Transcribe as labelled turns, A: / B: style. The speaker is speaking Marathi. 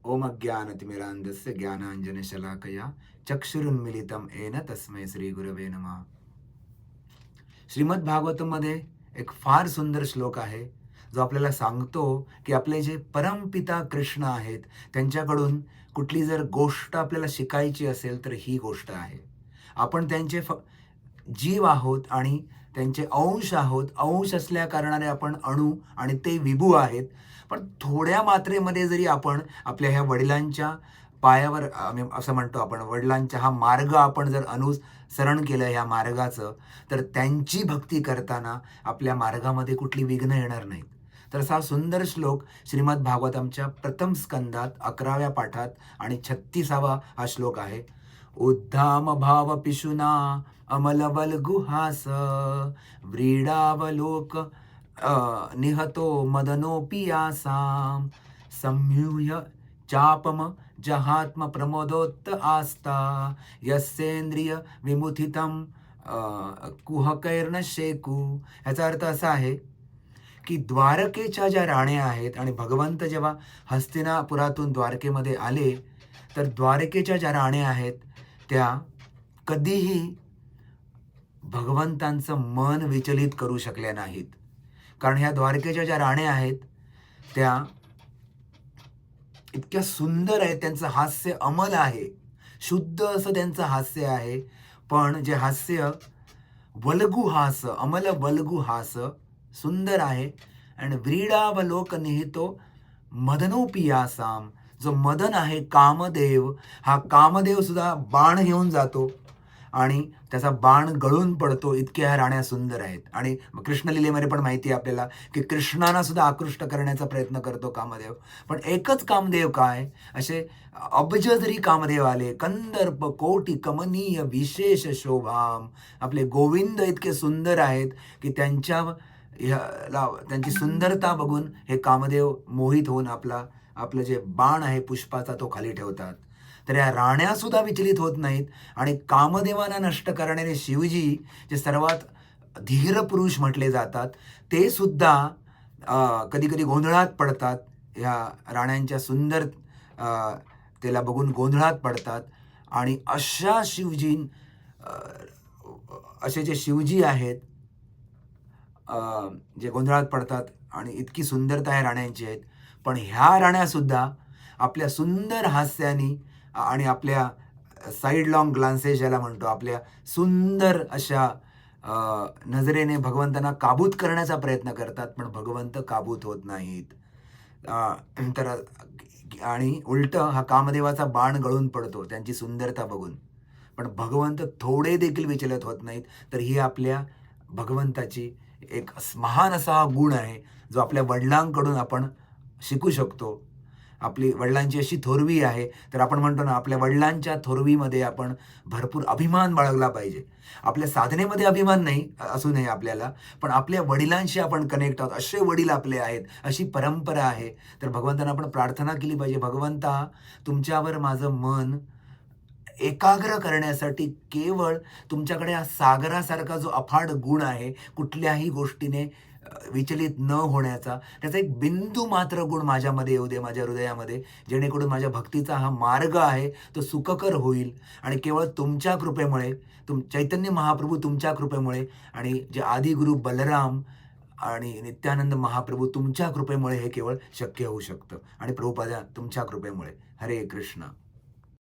A: ओम अज्ञानतिमिरान्धस्य ज्ञानाञ्जनशलाकया चक्षुरुन्मिलितं येन तस्मै श्रीगुरवे नमः. श्रीमद भागवतमध्ये एक फार सुंदर श्लोक आहे, जो आपल्याला सांगतो की आपले जे परमपिता कृष्ण आहेत, त्यांच्याकडून कुठली जर गोष्ट आपल्याला शिकायची असेल तर ही गोष्ट आहे. आपण त्यांचे जीव आहोत आणि त्यांचे अंश आहोत. अंश असल्या कारणाने आपण अणू आणि ते विभू आहेत. पण थोड्या मात्रेमध्ये जरी आपण आपल्या ह्या वडिलांच्या पायावर आम्ही असं म्हणतो आपण वडिलांचा हा मार्ग आपण जर अनुसरण केलं ह्या मार्गाचं, तर त्यांची भक्ती करताना आपल्या मार्गामध्ये कुठली विघ्न येणार नाहीत. तर असा सुंदर श्लोक श्रीमद भागवतमच्या प्रथम स्कंदात 11व्या पाठात आणि 36वा हा श्लोक आहे. उद्धाम भाव पिशुना अमलबल गुहास व्रीडावलोक निहतो मदनोपि यासाम संयूय चापम जहात्म प्रमोदोत्त आस्ता यस्सेंद्रिय विमुथितम कुहकैर्न शेकू. ह्याचा अर्थ असा आहे की द्वारकेच्या ज्या राण्या आहेत आणि भगवंत जेव्हा हस्तिनापुरातून द्वारकेमध्ये आले, तर द्वारकेच्या ज्या राण्या आहेत त्या कधीही भगवंतांचं मन विचलित करू शकल्या नाहीत. कारण ह्या द्वारकेच्या ज्या राण्या आहेत त्या इतक्या सुंदर आहेत, त्यांचं हास्य अमल आहे, शुद्ध असं त्यांचं हास्य आहे. पण जे हास्य वल्गु हास, अमल वल्गु हास सुंदर आहे. आणि व्रीडावलोक निहितो मदनोपियासाम, जो मदन आहे कामदेव, हा कामदेव सुद्धा बाण घेऊन जातो आणि त्याचा बाण गळून पडतो, इतक्या ह्या राण्या सुंदर आहेत. आणि कृष्णलीलेमध्ये पण माहिती आहे आपल्याला की कृष्णाला सुद्धा आकृष्ट करण्याचा प्रयत्न करतो कामदेव. पण एकच कामदेव काय, असे अब्ज जरी कामदेव आले, कंदर्प कोटी कमनीय विशेष शोभाम, आपले गोविंद इतके सुंदर आहेत की त्यांची सुंदरता बघून हे कामदेव मोहित होऊन आपलं जे बाण आहे पुष्पाचा तो खाली ठेवतात. तर या राण्या सुद्धा विचलित होत नाहीत. आणि कामदेवांना नष्ट करणारे शिवजी, जे सर्वात धीर पुरुष म्हटले जातात, ते सुद्धा कधी कधी गोंधळात पडतात. ह्या राण्यांच्या सुंदर त्याला बघून गोंधळात पडतात. आणि अशा असे जे शिवजी आहेत जे गोंधळात पडतात आणि इतकी सुंदरता ह्या राण्यांची आहेत. पण ह्या राण्या सुद्धा आपल्या सुंदर हास्यानी आणि आपल्या साईड लॉंग ग्लान्सेस ज्याला म्हणतो, आपल्या सुंदर अशा नजरेने भगवंतांना काबूत करण्याचा प्रयत्न करतात, पण भगवंत काबूत होत नाहीत. तर आणि उलटं हा कामदेवाचा बाण गळून पडतो त्यांची सुंदरता बघून, पण भगवंत थोडे देखील विचलित होत नाहीत. तर ही आपल्या भगवंताची एक महान असा हा गुण आहे, जो आपल्या वडिलांकडून आपण शिकू शकतो. आपली वडिलांची अशी थोरवी आहे, तर आपण म्हणतो ना, आपल्या वडिलांच्या थोरवीमध्ये आपण भरपूर अभिमान बाळगला पाहिजे. आपल्या साधनेमध्ये अभिमान नाही असू नये आपल्याला, पण आपल्या वडिलांशी आपण कनेक्ट आहोत, असे वडील आपले आहेत, अशी परंपरा आहे. तर भगवंतांना आपण प्रार्थना केली पाहिजे, भगवंता तुमच्यावर माझं मन एकाग्र करण्यासाठी केवळ तुमच्याकडे हा सागरासारखा जो अफाट गुण आहे, कुठल्याही गोष्टीने विचलित न होण्याचा, त्याचा एक बिंदू मात्र गुण माझ्यामध्ये येऊ दे, माझ्या हृदयामध्ये, जेणेकरून माझ्या भक्तीचा हा मार्ग आहे तो सुखकर होईल. आणि केवळ तुमच्या कृपेमुळे, चैतन्य महाप्रभू तुमच्या कृपेमुळे आणि जे आदिगुरु बलराम आणि नित्यानंद महाप्रभू तुमच्या कृपेमुळे हे केवळ शक्य होऊ शकतं. आणि प्रभुपादा तुमच्या कृपेमुळे. हरे कृष्ण.